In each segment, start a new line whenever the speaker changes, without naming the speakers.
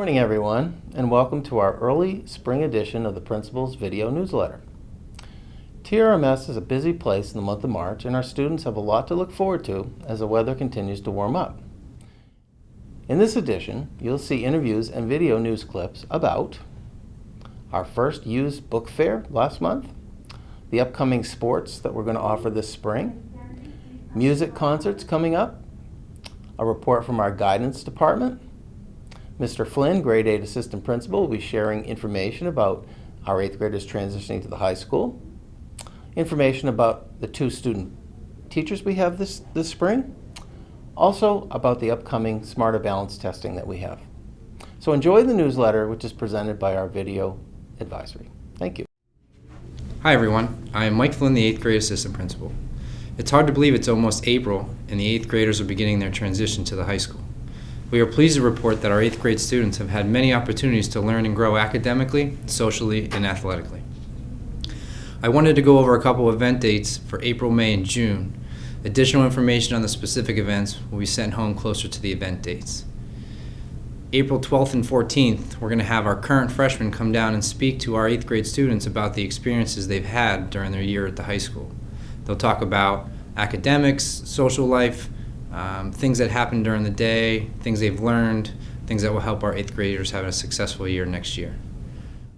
morning, everyone, and welcome to our early spring edition of the Principal's Video Newsletter. TRMS is a busy place in the month of March, and our students have a lot to look forward to as the weather continues to warm up. In this edition, you'll see interviews and video news clips about our first used book fair last month, the upcoming sports that we're going to offer this spring, music concerts coming up, a report from our guidance department. Mr. Flynn, grade 8 assistant principal, will be sharing information about our 8th graders transitioning to the high school, information about the 2 student teachers we have this spring, also about the upcoming Smarter Balance testing that we have. So enjoy the newsletter, which is presented by our video advisory. Thank you.
Hi everyone, I am Mike Flynn, the 8th grade assistant principal. It's hard to believe it's almost April and the 8th graders are beginning their transition to the high school. We are pleased to report that our 8th grade students have had many opportunities to learn and grow academically, socially, and athletically. I wanted to go over a couple event dates for April, May, and June. Additional information on the specific events will be sent home closer to the event dates. April 12th and 14th, we're going to have our current freshmen come down and speak to our 8th grade students about the experiences they've had during their year at the high school. They'll talk about academics, social life, things that happened during the day, things they've learned, things that will help our 8th graders have a successful year next year.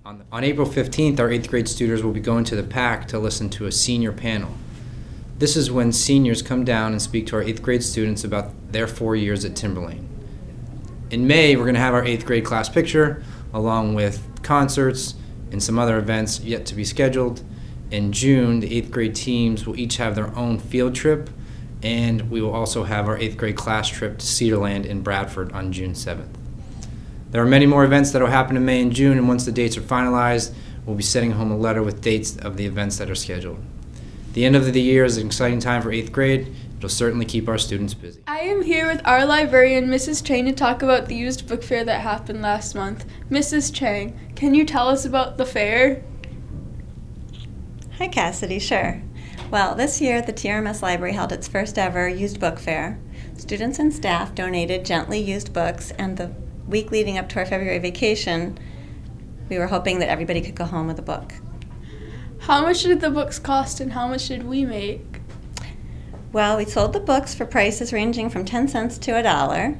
On April 15th, our 8th grade students will be going to the PAC to listen to a senior panel. This is when seniors come down and speak to our 8th grade students about their 4 years at Timberlane. In May, we're going to have our 8th grade class picture, along with concerts and some other events yet to be scheduled. In June, the 8th grade teams will each have their own field trip, and we will also have our 8th grade class trip to Cedarland in Bradford on June 7th. There are many more events that will happen in May and June, and once the dates are finalized, we'll be sending home a letter with dates of the events that are scheduled. The end of the year is an exciting time for 8th grade. It'll certainly keep our students busy.
I am here with our librarian, Mrs. Chang, to talk about the used book fair that happened last month. Mrs. Chang, can you tell us about the fair?
Hi Cassidy, sure. Well, this year the TRMS Library held its first ever used book fair. Students and staff donated gently used books, and the week leading up to our February vacation, we were hoping that everybody could go home with a book.
How much did the books cost and how much did we make?
Well, we sold the books for prices ranging from 10 cents to $1.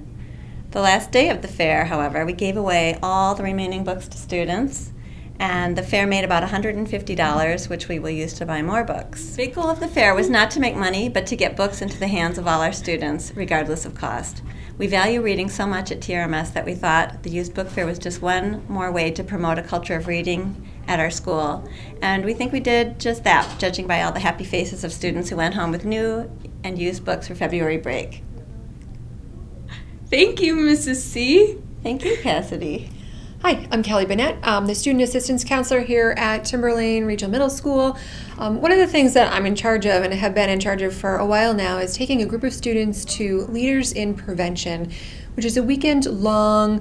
The last day of the fair, however, we gave away all the remaining books to students, and the fair made about $150, which we will use to buy more books. The big goal of the fair was not to make money, but to get books into the hands of all our students, regardless of cost. We value reading so much at TRMS that we thought the used book fair was just one more way to promote a culture of reading at our school. And we think we did just that, judging by all the happy faces of students who went home with new and used books for February break.
Thank you, Mrs. C.
Thank you, Cassidy.
Hi, I'm Kelly Bennett, the Student Assistance Counselor here at Timberlane Regional Middle School. One of the things that I'm in charge of and have been in charge of for a while now is taking a group of students to Leaders in Prevention, which is a weekend-long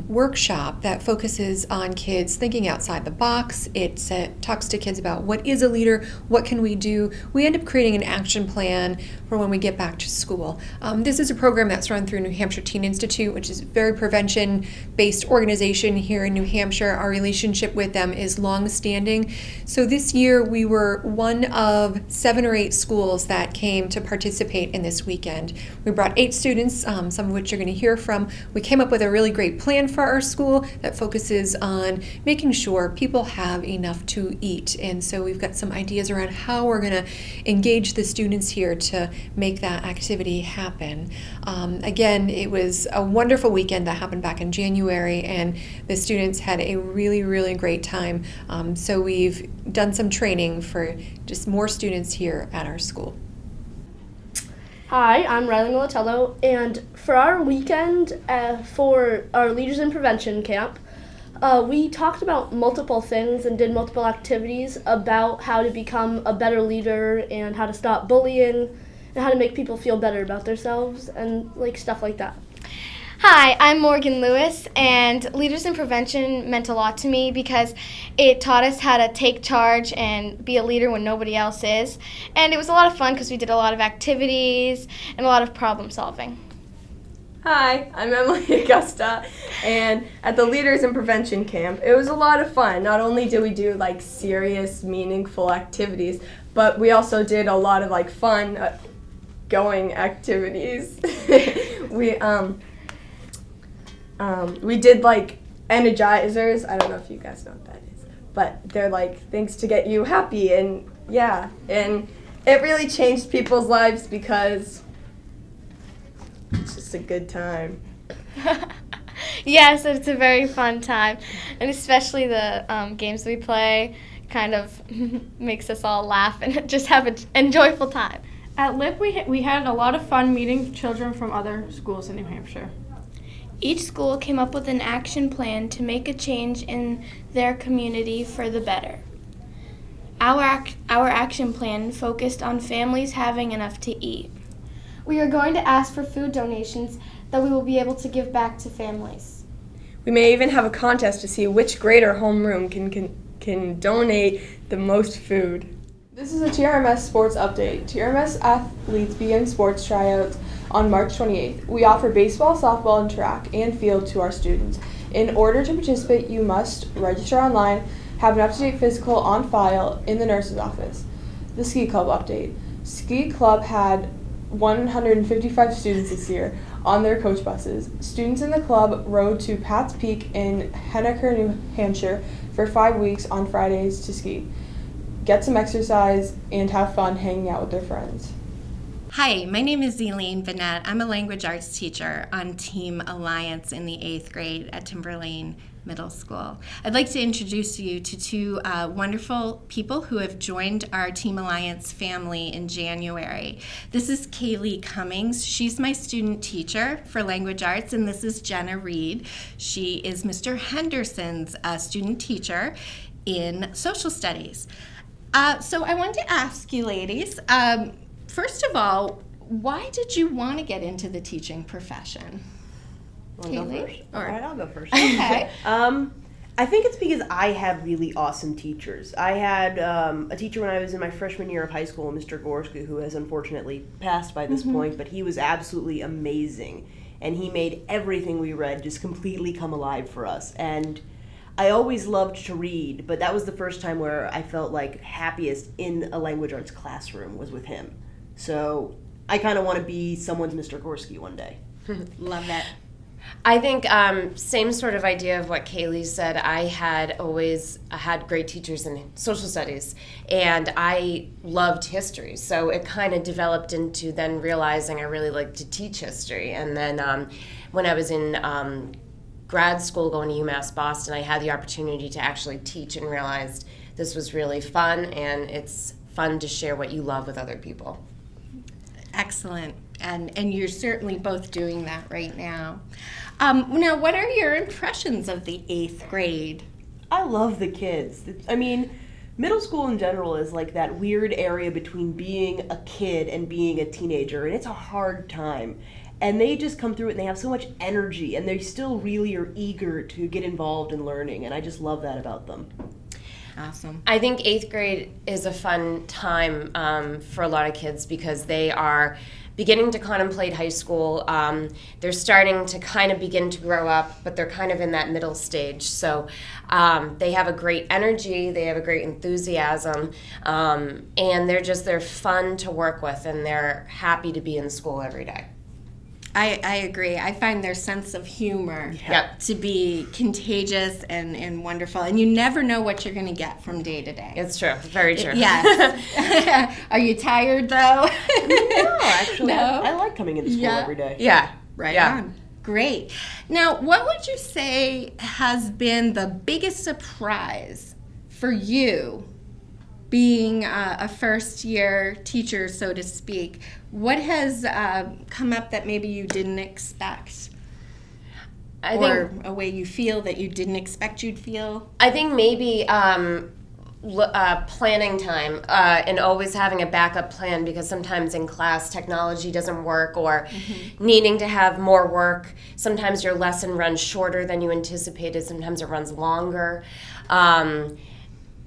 workshop that focuses on kids thinking outside the box. It talks to kids about what is a leader, what can we do. We end up creating an action plan for when we get back to school. This is a program that's run through New Hampshire Teen Institute, which is a very prevention-based organization here in New Hampshire. Our relationship with them is long-standing. So this year we were one of 7 or 8 schools that came to participate in this weekend. We brought 8 students, some of which you're going to hear from. We came up with a really great plan for our school that focuses on making sure people have enough to eat. And so we've got some ideas around how we're going to engage the students here to make that activity happen. Again, it was a wonderful weekend that happened back in January, and the students had a really, really great time. So we've done some training for just more students here at our school.
Hi, I'm Riley Militello, and for our weekend for our Leaders in Prevention camp, we talked about multiple things and did multiple activities about how to become a better leader and how to stop bullying and how to make people feel better about themselves and stuff like that.
Hi, I'm Morgan Lewis, and Leaders in Prevention meant a lot to me because it taught us how to take charge and be a leader when nobody else is. And it was a lot of fun because we did a lot of activities and a lot of problem solving.
Hi, I'm Emily Augusta, and at the Leaders in Prevention Camp, it was a lot of fun. Not only did we do like serious, meaningful activities, but we also did a lot of like fun going activities. we did like energizers. I don't know if you guys know what that is, but they're like things to get you happy, and and it really changed people's lives because it's just a good time.
Yes, it's a very fun time, and especially the games we play kind of makes us all laugh and just have a joyful time.
At LIP, we had a lot of fun meeting children from other schools in New Hampshire.
Each school came up with an action plan to make a change in their community for the better. Our action plan focused on families having enough to eat.
We are going to ask for food donations that we will be able to give back to families.
We may even have a contest to see which grade or homeroom can donate the most food.
This is a TRMS sports update. TRMS athletes begin sports tryouts on March 28th. We offer baseball, softball, and track and field to our students. In order to participate, you must register online, have an up-to-date physical on file in the nurse's office. The ski club update. Ski club had 155 students this year on their coach buses. Students in the club rode to Pat's Peak in Henniker, New Hampshire for 5 weeks on Fridays to ski, get some exercise, and have fun hanging out with their friends.
Hi, my name is Elaine Vanette. I'm a language arts teacher on Team Alliance in the 8th grade at Timberlane Middle School. I'd like to introduce you to two wonderful people who have joined our Team Alliance family in January. This is Kaylee Cummings. She's my student teacher for language arts, and this is Jenna Reed. She is Mr. Henderson's student teacher in social studies. So I wanted to ask you ladies, first of all, why did you want to get into the teaching profession?
Kaylee? All right, I'll go first.
Okay.
I think it's because I have really awesome teachers. I had a teacher when I was in my freshman year of high school, Mr. Gorski, who has unfortunately passed by this point, but he was absolutely amazing. And he made everything we read just completely come alive for us. And I always loved to read, but that was the first time where I felt like happiest in a language arts classroom was with him. So I kind of want to be someone's Mr. Gorski one day.
Love that.
I think same sort of idea of what Kaylee said. I had always had great teachers in social studies, and I loved history. So it kind of developed into then realizing I really liked to teach history. And then when I was in grad school going to UMass Boston, I had the opportunity to actually teach and realized this was really fun, and it's fun to share what you love with other people.
Excellent. And you're certainly both doing that right now. Now, what are your impressions of the 8th grade?
I love the kids. I mean, middle school in general is like that weird area between being a kid and being a teenager, and it's a hard time. And they just come through it, and they have so much energy, and they still really are eager to get involved in learning, and I just love that about them.
Awesome.
I think 8th grade is a fun time for a lot of kids because they are beginning to contemplate high school. They're starting to kind of begin to grow up, but they're kind of in that middle stage. So they have a great energy, they have a great enthusiasm, and they're fun to work with, and they're happy to be in school every day.
I agree. I find their sense of humor to be contagious and wonderful. And you never know what you're going to get from day to day.
It's true. Very true.
Yes. Are you tired, though?
No, actually. No? I like coming into school every day.
Yeah.
Right on. Great. Now, what would you say has been the biggest surprise for you being a first-year teacher, so to speak? What has come up that maybe you didn't expect?
I
think a way you feel that you didn't expect you'd feel?
I think maybe planning time and always having a backup plan, because sometimes in class technology doesn't work, or needing to have more work. Sometimes your lesson runs shorter than you anticipated. Sometimes it runs longer.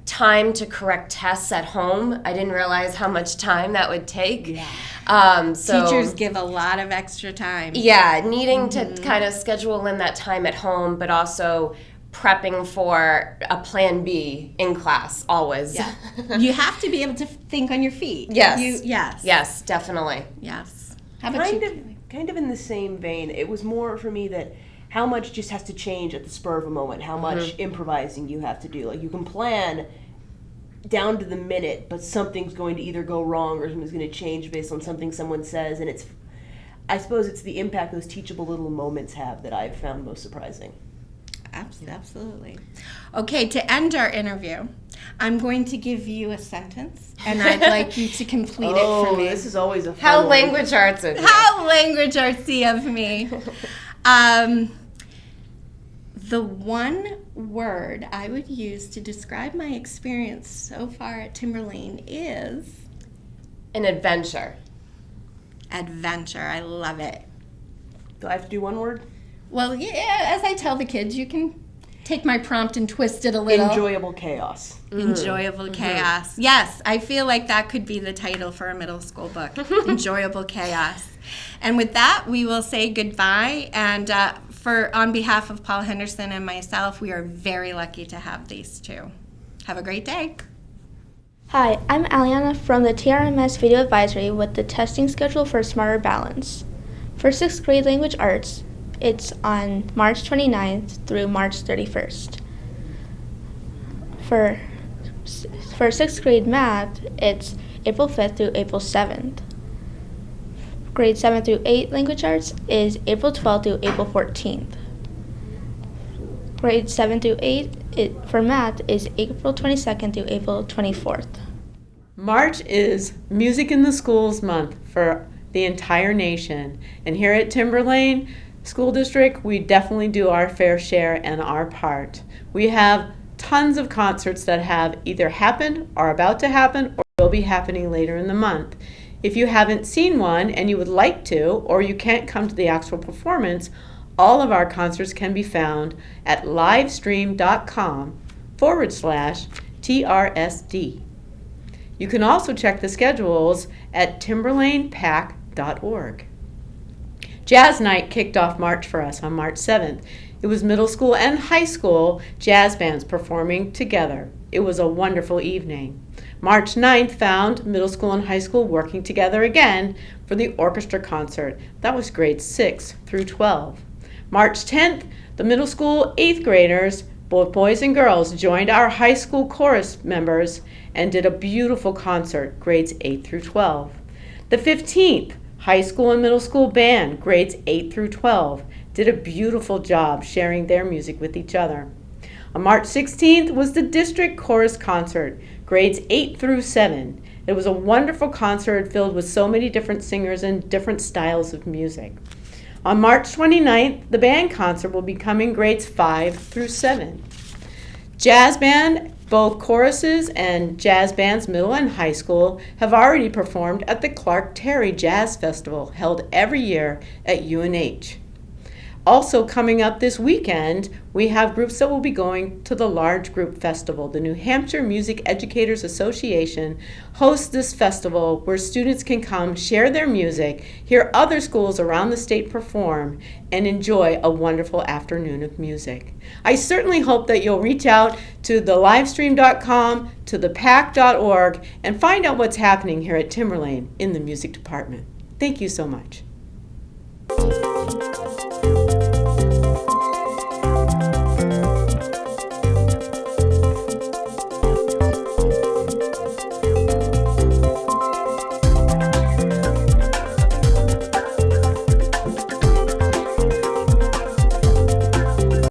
Time to correct tests at home. I didn't realize how much time that would take. So
Teachers give a lot of extra time.
yeah, needing to kind of schedule in that time at home, but also prepping for a plan B in class always.
Yeah. You have to be able to think on your feet.
Yes.
Yes,
definitely.
Yes. How about
Kind of in the same vein, it was more for me that how much just has to change at the spur of a moment, how much improvising you have to do. Like, you can plan down to the minute, but something's going to either go wrong or something's going to change based on something someone says, and I suppose it's the impact those teachable little moments have that I've found most surprising.
Absolutely. Okay, to end our interview, I'm going to give you a sentence, and I'd like you to complete it for me.
This is always a fun
How
one.
language arts of you.
How language artsy of me. The one word I would use to describe my experience so far at Timberlane is
An adventure.
adventure. I love it.
Do I have to do one word?
Well, yeah, as I tell the kids, you can take my prompt and twist it a little.
Enjoyable chaos.
Enjoyable chaos. Yes, I feel like that could be the title for a middle school book. Enjoyable chaos. And with that, we will say goodbye. And on behalf of Paul Henderson and myself, we are very lucky to have these two. Have a great day.
Hi, I'm Aliana from the TRMS Video Advisory with the testing schedule for Smarter Balance. For 6th grade language arts, it's on March 29th through March 31st. For 6th grade math, it's April 5th through April 7th. Grade 7 through 8 language arts is April 12th through April 14th. Grade 7 through 8 for math is April 22nd through April 24th.
March is Music in the Schools Month for the entire nation. And here at Timberlane School District, we definitely do our fair share and our part. We have tons of concerts that have either happened, are about to happen, or will be happening later in the month. If you haven't seen one and you would like to, or you can't come to the actual performance, all of our concerts can be found at livestream.com/TRSD. You can also check the schedules at timberlanepac.org. Jazz Night kicked off March for us on March 7th. It was middle school and high school jazz bands performing together. It was a wonderful evening. March 9th found middle school and high school working together again for the orchestra concert. That was grades 6 through 12. March 10th, the middle school 8th graders, both boys and girls, joined our high school chorus members and did a beautiful concert, grades 8 through 12. The 15th, high school and middle school band, grades 8 through 12, did a beautiful job sharing their music with each other. On March 16th was the district chorus concert, grades 8 through 7. It was a wonderful concert filled with so many different singers and different styles of music. On March 29th, the band concert will be coming grades 5 through 7. Jazz band, both choruses and jazz bands, middle and high school, have already performed at the Clark Terry Jazz Festival held every year at UNH. Also coming up this weekend, we have groups that will be going to the Large Group Festival. The New Hampshire Music Educators Association hosts this festival where students can come share their music, hear other schools around the state perform, and enjoy a wonderful afternoon of music. I certainly hope that you'll reach out to the livestream.com, to the pac.org, and find out what's happening here at Timberlane in the music department. Thank you so much.